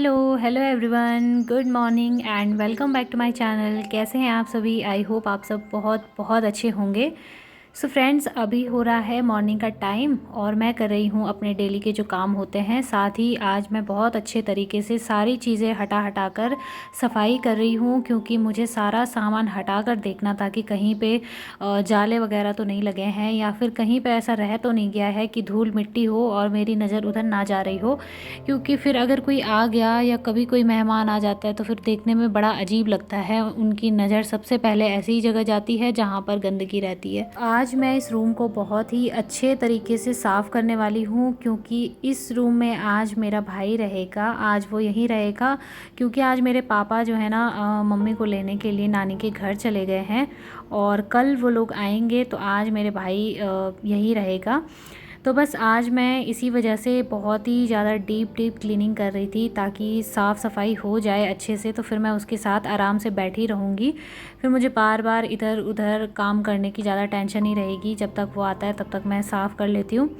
Hello everyone, good morning and welcome back to my channel. कैसे हैं आप सभी? आई होप आप सब बहुत बहुत अच्छे होंगे। सो फ्रेंड्स, अभी हो रहा है मॉर्निंग का टाइम और मैं कर रही हूँ अपने डेली के जो काम होते हैं। साथ ही आज मैं बहुत अच्छे तरीके से सारी चीज़ें हटा कर सफाई कर रही हूँ, क्योंकि मुझे सारा सामान हटा कर देखना था कि कहीं पे जाले वगैरह तो नहीं लगे हैं, या फिर कहीं पे ऐसा रह तो नहीं गया है कि धूल मिट्टी हो और मेरी नज़र उधर ना जा रही हो। क्योंकि फिर अगर कोई आ गया या कभी कोई मेहमान आ जाता है तो फिर देखने में बड़ा अजीब लगता है। उनकी नज़र सबसे पहले ऐसी ही जगह जाती है जहाँ पर गंदगी रहती है। आज मैं इस रूम को बहुत ही अच्छे तरीके से साफ़ करने वाली हूँ, क्योंकि इस रूम में आज मेरा भाई रहेगा। आज वो यहीं रहेगा, क्योंकि आज मेरे पापा जो है ना मम्मी को लेने के लिए नानी के घर चले गए हैं और कल वो लोग आएंगे, तो आज मेरे भाई यहीं रहेगा। तो बस आज मैं इसी वजह से बहुत ही ज़्यादा डीप क्लीनिंग कर रही थी, ताकि साफ़ सफाई हो जाए अच्छे से। तो फिर मैं उसके साथ आराम से बैठी रहूँगी, फिर मुझे बार बार इधर उधर काम करने की ज़्यादा टेंशन नहीं रहेगी। जब तक वो आता है तब तक मैं साफ़ कर लेती हूँ।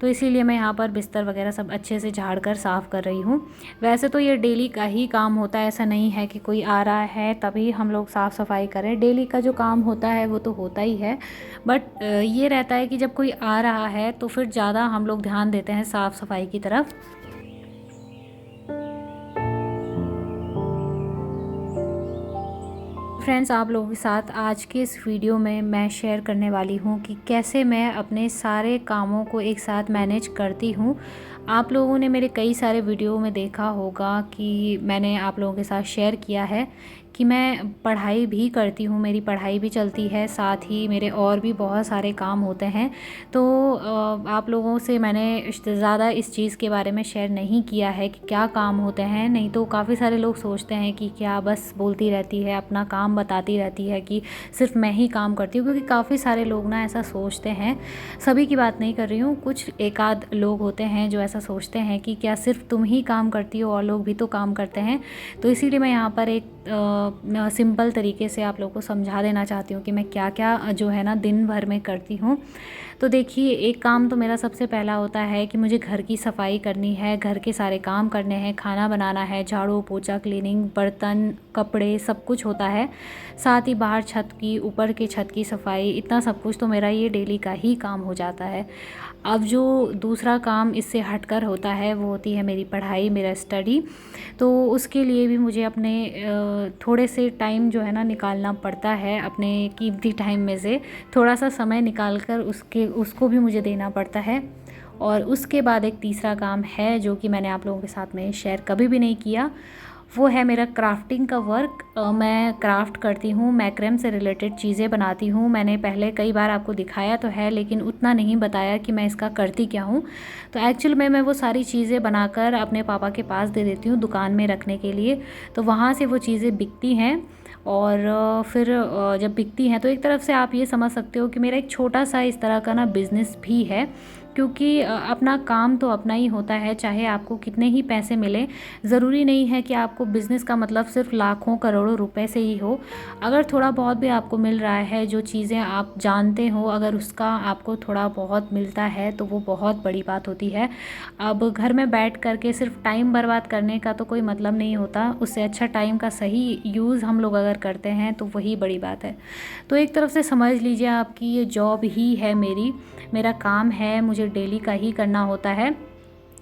तो इसीलिए मैं यहाँ पर बिस्तर वगैरह सब अच्छे से झाड़ कर साफ़ कर रही हूँ। वैसे तो ये डेली का ही काम होता है, ऐसा नहीं है कि कोई आ रहा है तभी हम लोग साफ़ सफाई करें। डेली का जो काम होता है वो तो होता ही है, बट ये रहता है कि जब कोई आ रहा है तो फिर ज़्यादा हम लोग ध्यान देते हैं साफ़ सफाई की तरफ। फ्रेंड्स, आप लोगों के साथ आज के इस वीडियो में मैं शेयर करने वाली हूँ कि कैसे मैं अपने सारे कामों को एक साथ मैनेज करती हूँ। आप लोगों ने मेरे कई सारे वीडियो में देखा होगा कि मैंने आप लोगों के साथ शेयर किया है कि मैं पढ़ाई भी करती हूँ, मेरी पढ़ाई भी चलती है, साथ ही मेरे और भी बहुत सारे काम होते हैं। तो आप लोगों से मैंने ज़्यादा इस चीज़ के बारे में शेयर नहीं किया है कि क्या काम होते हैं। नहीं तो काफ़ी सारे लोग सोचते हैं कि क्या बस बोलती रहती है, अपना काम बताती रहती है कि सिर्फ मैं ही काम करती हूँ, क्योंकि काफ़ी सारे लोग ना ऐसा सोचते हैं। सभी की बात नहीं कर रही हूँ, कुछ एक आध लोग होते हैं जो ऐसा सोचते हैं कि क्या सिर्फ तुम ही काम करती हो और लोग भी तो काम करते हैं। तो इसीलिए मैं यहाँ पर एक सिंपल तरीके से आप लोगों को समझा देना चाहती हूँ कि मैं क्या क्या जो है ना दिन भर में करती हूँ। तो देखिए, एक काम तो मेरा सबसे पहला होता है कि मुझे घर की सफाई करनी है, घर के सारे काम करने हैं, खाना बनाना है, झाड़ू पोछा क्लीनिंग, बर्तन कपड़े सब कुछ होता है। साथ ही बाहर छत की, ऊपर के छत की सफाई, इतना सब कुछ तो मेरा ये डेली का ही काम हो जाता है। अब जो दूसरा काम इससे हटकर होता है वो होती है मेरी पढ़ाई, मेरा स्टडी। तो उसके लिए भी मुझे अपने थोड़े से टाइम जो है ना निकालना पड़ता है, अपने कीमती टाइम में से थोड़ा सा समय निकाल कर उसको भी मुझे देना पड़ता है। और उसके बाद एक तीसरा काम है जो कि मैंने आप लोगों के साथ में शेयर कभी भी नहीं किया, वो है मेरा क्राफ्टिंग का वर्क। मैं क्राफ्ट करती हूँ, मैक्रेम से रिलेटेड चीज़ें बनाती हूँ। मैंने पहले कई बार आपको दिखाया तो है, लेकिन उतना नहीं बताया कि मैं इसका करती क्या हूँ। तो एक्चुअल में मैं वो सारी चीज़ें बनाकर अपने पापा के पास दे देती हूँ दुकान में रखने के लिए। तो वहाँ से वो चीज़ें बिकती हैं, और फिर जब बिकती हैं तो एक तरफ से आप ये समझ सकते हो कि मेरा एक छोटा सा इस तरह का ना बिज़नेस भी है। क्योंकि अपना काम तो अपना ही होता है, चाहे आपको कितने ही पैसे मिले। ज़रूरी नहीं है कि आपको बिज़नेस का मतलब सिर्फ लाखों करोड़ों रुपए से ही हो। अगर थोड़ा बहुत भी आपको मिल रहा है, जो चीज़ें आप जानते हो, अगर उसका आपको थोड़ा बहुत मिलता है तो वो बहुत बड़ी बात होती है। अब घर में बैठ कर के सिर्फ टाइम बर्बाद करने का तो कोई मतलब नहीं होता। उससे अच्छा टाइम का सही यूज़ हम लोग अगर करते हैं तो वही बड़ी बात है। तो एक तरफ से समझ लीजिए आपकी ये जॉब ही है मेरी, मेरा काम है, मुझे डेली का ही करना होता है।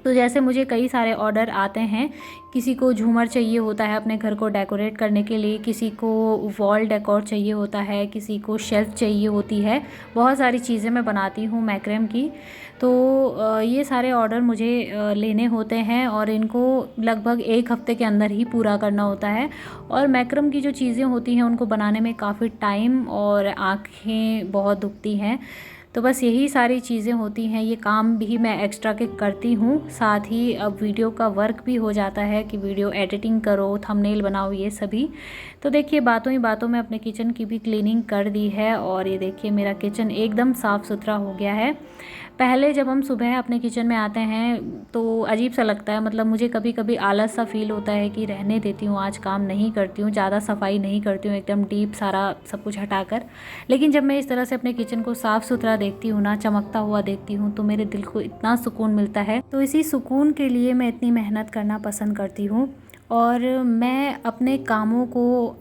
तो जैसे मुझे कई सारे ऑर्डर आते हैं, किसी को झूमर चाहिए होता है अपने घर को डेकोरेट करने के लिए, किसी को वॉल डेकोर चाहिए होता है, किसी को शेल्फ चाहिए होती है। बहुत सारी चीज़ें मैं बनाती हूँ मैक्रेम की। तो ये सारे ऑर्डर मुझे लेने होते हैं और इनको लगभग एक हफ्ते के अंदर ही पूरा करना होता है। और मैक्रेम की जो चीज़ें होती हैं उनको बनाने में काफ़ी टाइम और आँखें बहुत दुखती हैं। तो बस यही सारी चीज़ें होती हैं, ये काम भी मैं एक्स्ट्रा के करती हूँ। साथ ही अब वीडियो का वर्क भी हो जाता है कि वीडियो एडिटिंग करो, थंबनेल बनाओ, ये सभी। तो देखिए, बातों ही बातों में अपने किचन की भी क्लीनिंग कर दी है, और ये देखिए मेरा किचन एकदम साफ़ सुथरा हो गया है। पहले जब हम सुबह अपने किचन में आते हैं तो अजीब सा लगता है, मतलब मुझे कभी कभी आलस सा फील होता है कि रहने देती हूँ, आज काम नहीं करती हूँ, ज़्यादा सफाई नहीं करती हूँ, एकदम डीप सारा सब कुछ हटाकर। लेकिन जब मैं इस तरह से अपने किचन को साफ़ सुथरा देखती हूँ ना, चमकता हुआ देखती हूँ, तो मेरे दिल को इतना सुकून मिलता है। तो इसी सुकून के लिए मैं इतनी मेहनत करना पसंद करती हूँ। और मैं अपने कामों को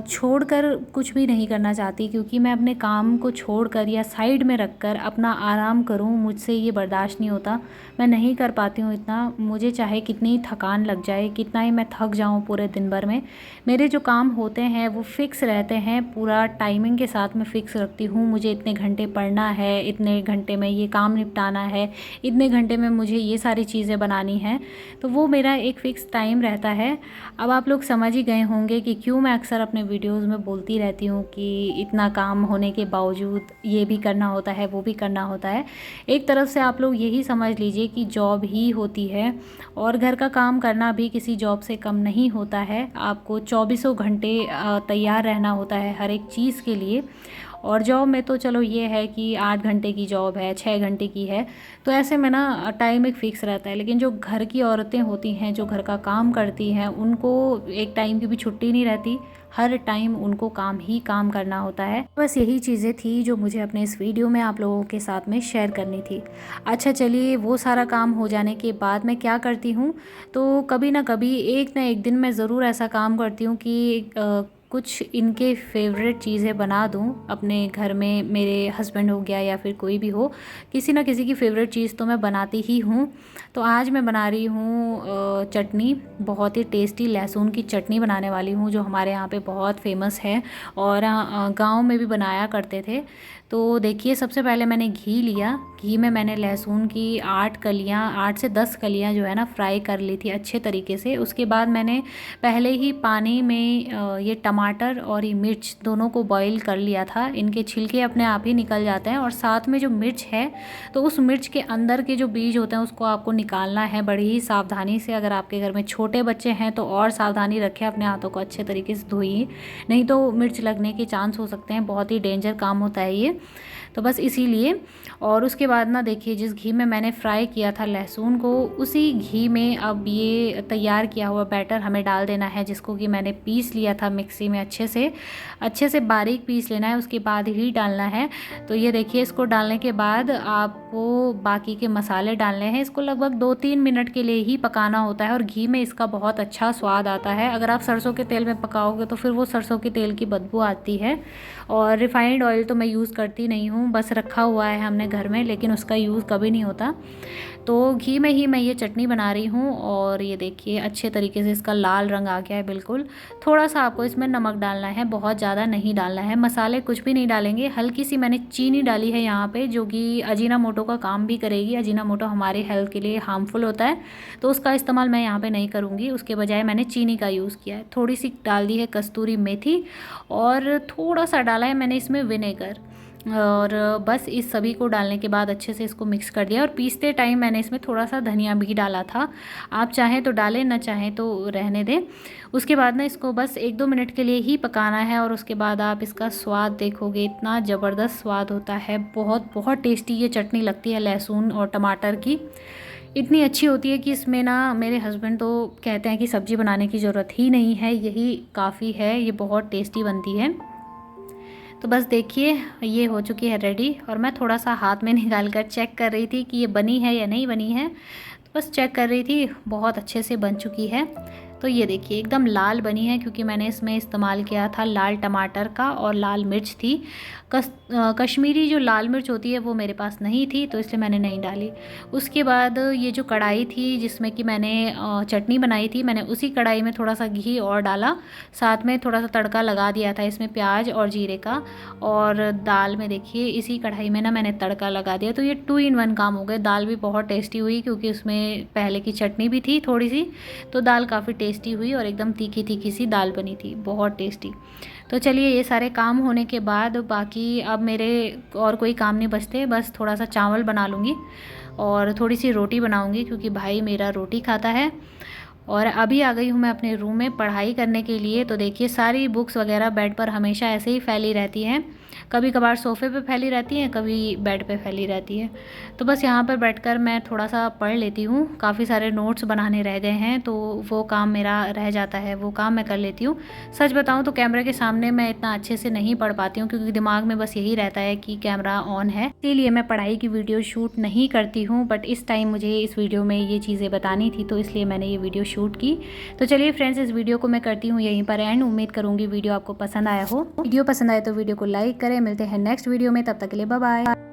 छोड़कर कुछ भी नहीं करना चाहती, क्योंकि मैं अपने काम को छोड़कर या साइड में रखकर अपना आराम करूं, मुझसे ये बर्दाश्त नहीं होता। मैं नहीं कर पाती हूँ इतना। मुझे चाहे कितनी थकान लग जाए, कितना ही मैं थक जाऊं पूरे दिन भर में, मेरे जो काम होते हैं वो फ़िक्स रहते हैं, पूरा टाइमिंग के साथ मैं फ़िक्स रखती हूँ। मुझे इतने घंटे पढ़ना है, इतने घंटे में ये काम निपटाना है, इतने घंटे में मुझे ये सारी चीज़ें बनानी हैं, तो वो मेरा एक फ़िक्स टाइम रहता है। अब आप लोग समझ ही गए होंगे कि क्यों मैं अक्सर अपने वीडियोस में बोलती रहती हूँ कि इतना काम होने के बावजूद ये भी करना होता है, वो भी करना होता है। एक तरफ से आप लोग यही समझ लीजिए कि जॉब ही होती है, और घर का काम करना भी किसी जॉब से कम नहीं होता है। आपको चौबीसों घंटे तैयार रहना होता है हर एक चीज़ के लिए। और जॉब में तो चलो ये है कि 8 घंटे की जॉब है, 6 घंटे की है, तो ऐसे में ना टाइम एक फ़िक्स रहता है। लेकिन जो घर की औरतें होती हैं, जो घर का काम करती हैं, उनको एक टाइम की भी छुट्टी नहीं रहती। हर टाइम उनको काम ही काम करना होता है। बस यही चीज़ें थी जो मुझे अपने इस वीडियो में आप लोगों के साथ में शेयर करनी थी। अच्छा चलिए, वो सारा काम हो जाने के बाद मैं क्या करती हूँ, तो कभी ना कभी एक ना एक दिन मैं ज़रूर ऐसा काम करती हूँ कि कुछ इनके फेवरेट चीज़ें बना दूँ अपने घर में। मेरे हस्बैंड हो गया या फिर कोई भी हो, किसी ना किसी की फेवरेट चीज़ तो मैं बनाती ही हूँ। तो आज मैं बना रही हूँ चटनी, बहुत ही टेस्टी लहसुन की चटनी बनाने वाली हूँ, जो हमारे यहाँ पे बहुत फेमस है और गांव में भी बनाया करते थे। तो देखिए, सबसे पहले मैंने घी लिया। घी में मैंने लहसुन की 8 से 10 कलियाँ जो है ना फ्राई कर ली थी अच्छे तरीके से। उसके बाद मैंने पहले ही पानी में ये टमाटर और ये मिर्च दोनों को बॉईल कर लिया था। इनके छिलके अपने आप ही निकल जाते हैं। और साथ में जो मिर्च है, तो उस मिर्च के अंदर के जो बीज होते हैं उसको आपको निकालना है बड़ी ही सावधानी से। अगर आपके घर में छोटे बच्चे हैं तो और सावधानी रखें, अपने हाथों को अच्छे तरीके से धोइए, नहीं तो मिर्च लगने के चांस हो सकते हैं। बहुत ही डेंजर काम होता है ये, तो बस इसीलिए। और उसके बाद ना देखिए, जिस घी में मैंने फ्राई किया था लहसुन को, उसी घी में अब ये तैयार किया हुआ बैटर हमें डाल देना है, जिसको कि मैंने पीस लिया था मिक्सी में। अच्छे से बारीक पीस लेना है, उसके बाद ही डालना है। तो ये देखिए, इसको डालने के बाद आपको बाकी के मसाले डालने हैं। इसको लगभग 2-3 मिनट के लिए ही पकाना होता है, और घी में इसका बहुत अच्छा स्वाद आता है। अगर आप सरसों के तेल में पकाओगे तो फिर वो सरसों के तेल की बदबू आती है। और रिफाइंड ऑयल तो मैं यूज़ करती नहीं हूँ, बस रखा हुआ है हमने घर में, लेकिन उसका यूज़ कभी नहीं होता। तो घी में ही मैं ये चटनी बना रही हूँ। और ये देखिए, अच्छे तरीके से इसका लाल रंग आ गया है बिल्कुल। थोड़ा सा आपको इसमें नमक डालना है, बहुत ज़्यादा नहीं डालना है। मसाले कुछ भी नहीं डालेंगे। हल्की सी मैंने चीनी डाली है यहाँ पे, जो कि अजीनामोटो का काम भी करेगी। अजीनामोटो हमारे हेल्थ के लिए हार्मफुल होता है, तो उसका इस्तेमाल मैं यहाँ पे नहीं करूँगी। उसके बजाय मैंने चीनी का यूज़ किया है। थोड़ी सी डाल दी है कस्तूरी मेथी, और थोड़ा सा डाला है मैंने इसमें विनेगर। और बस इस सभी को डालने के बाद अच्छे से इसको मिक्स कर दिया। और पीसते टाइम मैंने इसमें थोड़ा सा धनिया भी डाला था। आप चाहें तो डालें, ना चाहें तो रहने दें। उसके बाद ना इसको बस 1-2 मिनट के लिए ही पकाना है, और उसके बाद आप इसका स्वाद देखोगे, इतना ज़बरदस्त स्वाद होता है। बहुत बहुत टेस्टी ये चटनी लगती है लहसुन और टमाटर की। इतनी अच्छी होती है कि इसमें ना मेरे हस्बैंड तो कहते हैं कि सब्ज़ी बनाने की ज़रूरत ही नहीं है, यही काफ़ी है। ये बहुत टेस्टी बनती है। तो बस देखिए, ये हो चुकी है रेडी। और मैं थोड़ा सा हाथ में निकाल कर चेक कर रही थी कि ये बनी है या नहीं बनी है। तो बस चेक कर रही थी, बहुत अच्छे से बन चुकी है। तो ये देखिए, एकदम लाल बनी है, क्योंकि मैंने इसमें इस्तेमाल किया था लाल टमाटर का, और लाल मिर्च थी। कश्मीरी जो लाल मिर्च होती है वो मेरे पास नहीं थी, तो इसलिए मैंने नहीं डाली। उसके बाद ये जो कढ़ाई थी जिसमें कि मैंने चटनी बनाई थी, मैंने उसी कढ़ाई में थोड़ा सा घी और डाला। साथ में थोड़ा सा तड़का लगा दिया था इसमें प्याज और जीरे का। और दाल में देखिए, इसी कढ़ाई में ना मैंने तड़का लगा दिया। तो ये 2 in 1 काम हो गए। दाल भी बहुत टेस्टी हुई, क्योंकि उसमें पहले की चटनी भी थी थोड़ी सी, तो दाल काफ़ी टेस्टी हुई, और एकदम तीखी तीखी सी दाल बनी थी, बहुत टेस्टी। तो चलिए, ये सारे काम होने के बाद बाकी अब मेरे और कोई काम नहीं बचते। बस थोड़ा सा चावल बना लूँगी और थोड़ी सी रोटी बनाऊँगी, क्योंकि भाई मेरा रोटी खाता है। और अभी आ गई हूँ मैं अपने रूम में पढ़ाई करने के लिए। तो देखिए, सारी बुक्स वगैरह बेड पर हमेशा ऐसे ही फैली रहती हैं। कभी कभार सोफ़े पे फैली रहती हैं, कभी बेड पे फैली रहती है। तो बस यहाँ पर बैठकर मैं थोड़ा सा पढ़ लेती हूँ। काफ़ी सारे नोट्स बनाने रह गए हैं तो वो काम मेरा रह जाता है, वो काम मैं कर लेती हूँ। सच बताऊँ तो कैमरे के सामने मैं इतना अच्छे से नहीं पढ़ पाती हूँ, क्योंकि दिमाग में बस यही रहता है कि कैमरा ऑन है, इसीलिए मैं पढ़ाई की वीडियो शूट नहीं करती हूँ। बट इस टाइम मुझे इस वीडियो में ये चीज़ें बतानी थी, तो इसलिए मैंने ये वीडियो शूट की। तो चलिए फ्रेंड्स, इस वीडियो को मैं करती हूँ यहीं पर एंड। उम्मीद करूँगी वीडियो आपको पसंद आया हो। वीडियो पसंद आए तो वीडियो को लाइक करें। मिलते हैं नेक्स्ट वीडियो में, तब तक के लिए बाय बाय।